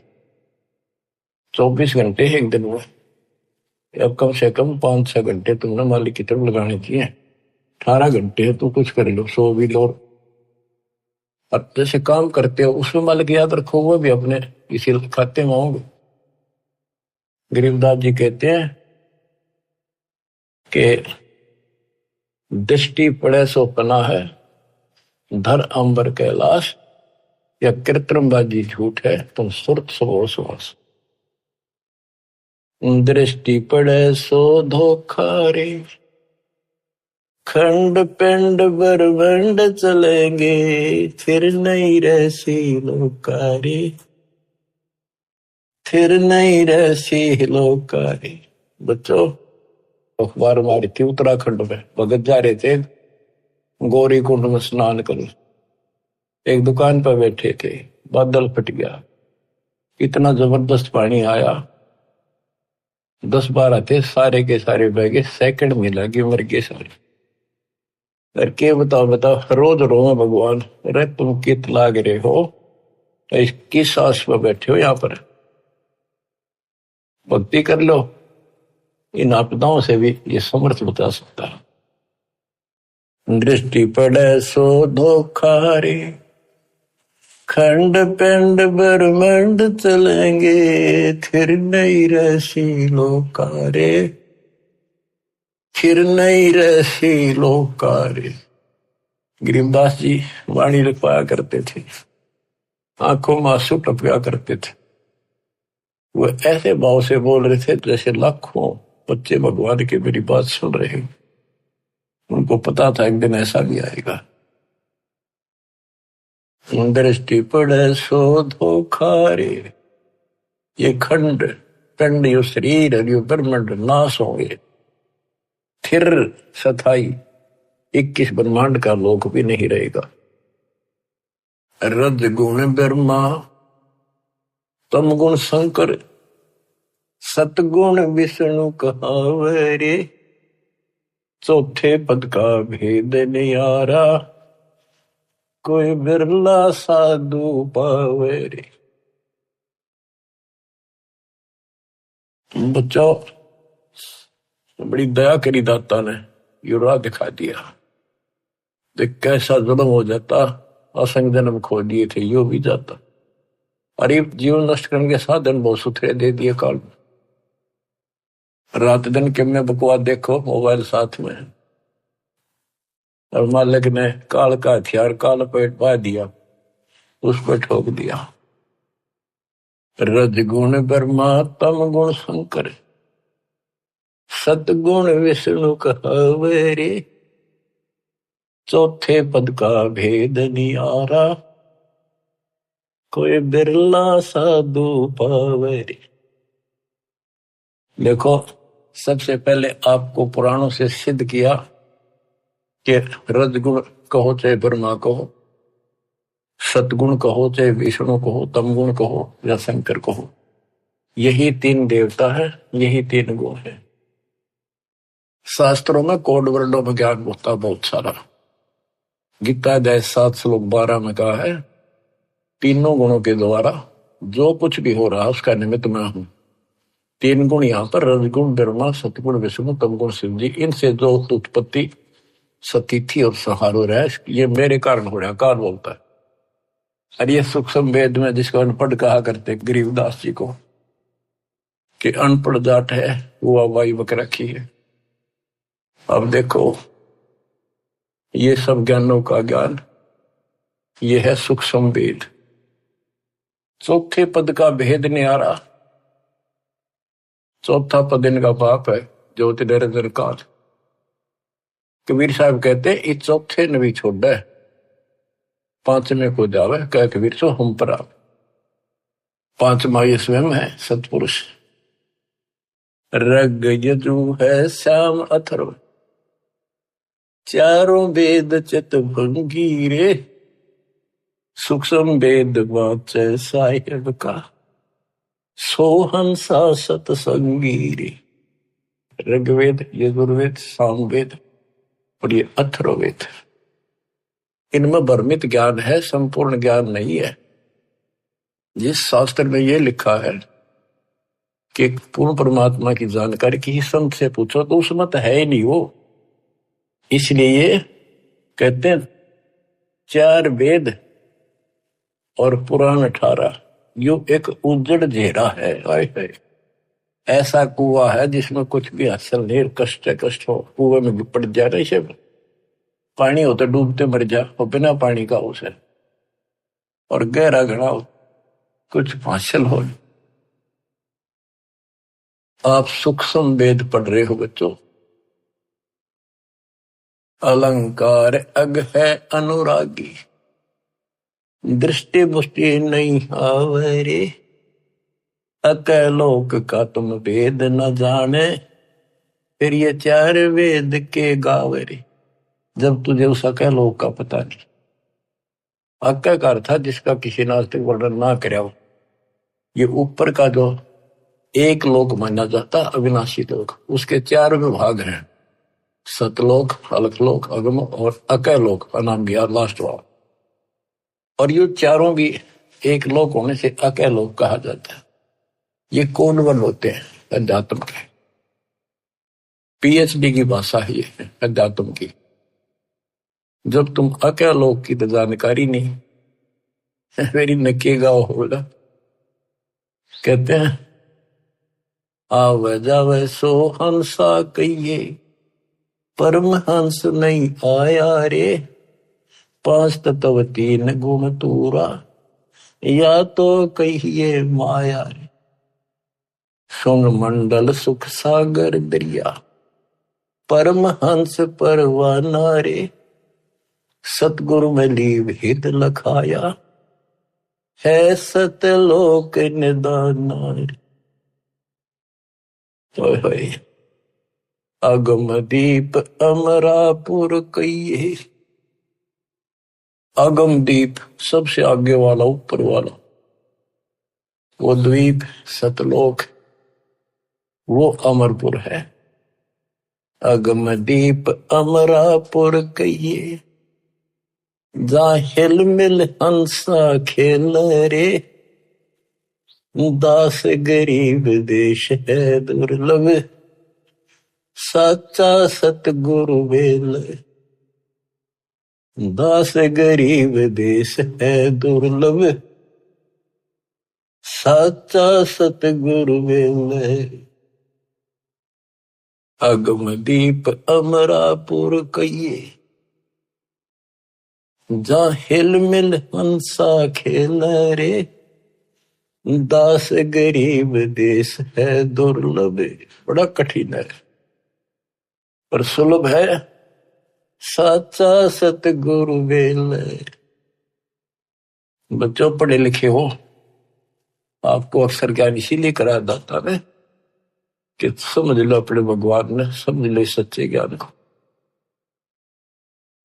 24 घंटे एक दिन में, अब कम से कम 5-6 घंटे तुमने मालिक की तरफ लगाने चाहिए। 18 घंटे तो कुछ कर लो, सो भी लो। अब जैसे काम करते हो उसमें मालिक याद रखो, वो भी अपने इसी खाते में होंगे। गरीबदास जी कहते हैं कि दृष्टि पड़े सो पना है, धर अंबर कैलाश, या कृत्रिमबाजी झूठ है, तुम सुरत सो सुहास। दृष्टि पड़े सो धोखा रे, खंड पिंड बरबंड चलेंगे, फिर नहीं रहसी लोकारी, फिर नहीं रहसी लोकारी। बच्चों, अखबार मारी थी उत्तराखंड में, भगत जा रहे थे गौरी कुंड में स्नान कर, एक दुकान पर बैठे थे, बादल फट गया, इतना जबरदस्त पानी आया, 10-12 थे, सारे के सारे बह गए, सेकंड में लगे मर गए सारे। करके बताओ रोज रो भगवान, अरे तुम कित लाग रहे हो, किस आस पर बैठे हो, यहाँ पर भक्ति कर लो। इन आपदाओं से भी ये समर्थ बता सकता है। दृष्टि पड़े सो धोखा रे, खंड पिंड ब्रह्मंड चलेंगे, फिर नहीं रहसी लोकारे, फिर नहीं रहसी लोकारे। गरीबदास जी वाणी लिखवाया करते थे, आंखों में आंसू टपका करते थे। वो ऐसे भाव से बोल रहे थे जैसे लाखों बच्चे भगवान की मेरी बात सुन रहे हैं। उनको पता था एक दिन ऐसा भी आएगा। दृष्टि पड़े सो धोखा रे, ये खंड पिंड, यो शरीर, यो ब्रह्मांड नाश होंगे, फिर सथाई 21 ब्रह्मांड का लोक भी नहीं रहेगा। रज गुण ब्रह्मा, तम गुण शंकर, सतगुण विष्णु कहावे रे, चौथे पद का भेद नियारा, कोई बिरला साधु पावे रे। बच्चों, बड़ी दया करी दाता ने, यो राह दिखा दिया। देख कैसा जुल्म हो जाता, असंग जन्म खो दिए थे, यो भी जाता। अरे जीवन नष्ट करने के साधन बहुत सुथरे दे दिए काल में। रात दिन के में बकवास देखो, मोबाइल साथ में, और मालिक ने काल का हथियार काल पेट पा दिया, उस पर ठोक दिया। रज गुण ब्रह्मा, तम गुण शंकर, सतगुण विष्णु कहावे रे, चौथे पद का भेद नियारा, कोई बिरला साधु पावे रे। देखो, सबसे पहले आपको पुराणों से सिद्ध किया कि रजगुण कहो चाहे ब्रह्मा कहो, सतगुण कहो चाहे विष्णु कहो, तमगुण कहो या शंकर कहो, यही 3 देवता है, यही 3 गुण है। शास्त्रों में कोड वर्णों में ज्ञान होता बहुत सारा। गीता अध्याय 7 श्लोक 12 में कहा है, तीनों गुणों के द्वारा जो कुछ भी हो रहा है उसका निमित्त मैं हूं। 3 गुण यहाँ पर, रजगुण ब्रह्मा, सतगुण विष्णु, तमगुण शिव जी, इनसे जो उत्पत्ति, सतिथि और संहार हो रहा है, ये मेरे कारण हो रहा है। काल बोलता है और ये सूक्ष्म वेद में जिसको अनपढ़ कहा करते गरीबदास जी को, कि अनपढ़ जाट है वो हवाई बक रखी है। अब देखो ये सब ज्ञानों का ज्ञान, ये है सूक्ष्म वेद। चौथे पद का भेद नहीं आ रहा। चौथा पद इनका पाप है, ज्योति निरंजन काल। कबीर साहब कहते इस चौथे ने भी छोड़ा है, पांचवें को जावे कह कबीर सो हम पर आप। पांचवा ये स्वयं है सतपुरुष। रग यजु है श्याम अथर्व, चारों वेद चित भंगीरे, सूक्ष्म वेद वाचे साहिब का, सोहंसा सतसंगीरे। ऋग्वेद, यजुर्वेद, सामवेद और ये अथर्ववेद, इनमें भ्रमित ज्ञान है, संपूर्ण ज्ञान नहीं है। जिस शास्त्र में ये लिखा है कि पूर्ण परमात्मा की जानकारी किसी संत से पूछो तो उसमें तो है ही नहीं वो। इसलिए ये कहते हैं 4 वेद और पुराण 18, यो एक उजड़ घेरा है। आए ऐसा कुआ है जिसमें कुछ भी हासिल नहीं, कष्ट हो, कुएं में पड़ जा रहे सब, पानी हो तो डूबते मर जा, और बिना पानी का उसे, और गहरा घड़ा हो कुछ हासिल हो। आप सूक्ष्म वेद पढ़ रहे हो बच्चों। अलंकार अग है अनुरागी, दृष्टि पुष्टि नहीं आवरे, अकलोक का तुम वेद न जाने, फिर ये 4 वेद के गावरे। जब तुझे उस अकलोक का पता नहीं। अक्कार था जिसका किसी नास्तिक वर्णन ना करे हो। ये ऊपर का जो एक लोक माना जाता अविनाशी लोक, उसके 4 विभाग हैं, सतलोक, अलकलोक, अगम और अकलोक नाम दिया लास्ट वाला। और ये चारों भी एक लोक होने से अकलोक कहा जाता है। ये कौन वन होते हैं अध्यात्म के, पीएचडी की भाषा ही है अध्यात्म की। जब तुम अकलोक की तो जानकारी नहीं, मेरी नकेगा होगा। कहते हैं आवे जावे सो हंसा कहिए, परमहंस नहीं आया रे, 5 तत्व 3 गुण तूरा, या तो कहिए माया रे। सुन मंडल सुख सागर दरिया, परमहंस परवाना रे, सतगुरु में लीव हित लखाया, है सतलोक निदाना रे। अगम दीप अमरापुर कहिए। अगम दीप सबसे आगे वाला, ऊपर वाला, वो द्वीप सतलोक, वो अमरपुर है। अगम दीप अमरापुर कहिए, जा हिल मिल हंसा खेल रे, दास गरीब देश है दुर्लभ, साचा सतगुरु बेल। दास गरीब देश है दुर्लभ, साचा सतगुरु बेल। अगम दीप अमरापुर कहिए, जा हिल मिल हंसा खेल रे, दास गरीब देश है दुर्लभ। बड़ा कठिन है पर सुलभ है, साचा सतगुरु बेल। बच्चों पढ़े लिखे हो, आपको अक्सर ज्ञान इसीलिए करा जाता है कि समझ लो अपने भगवान ने, समझ लो सच्चे ज्ञान को,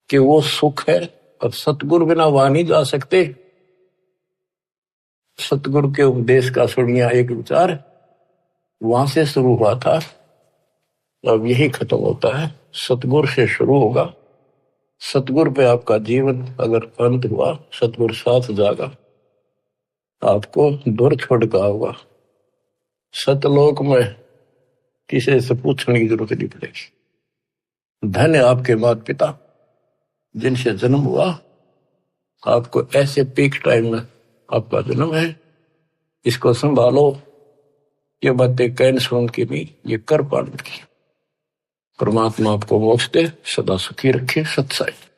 कि वो सुख है और सतगुरु बिना वहां नहीं जा सकते। सतगुरु के उपदेश का सुनिया एक विचार, वहां से शुरू हुआ था, अब यही खत्म होता है। सतगुरु से शुरू होगा, सतगुरु पे आपका जीवन अगर अंत हुआ, सतगुरु साथ जागा, आपको दूर छोड़ का होगा। सतलोक में किसी से पूछने की जरूरत नहीं पड़ेगी। धन्य आपके माता पिता जिनसे जन्म हुआ, आपको ऐसे पीक टाइम में आपका जन्म है, इसको संभालो। ये बातें कहने सुन की नहीं, ये कर पाने की। परमात्मा आपको मोक्ष दे, सदा सुखी रखे। सत्साई।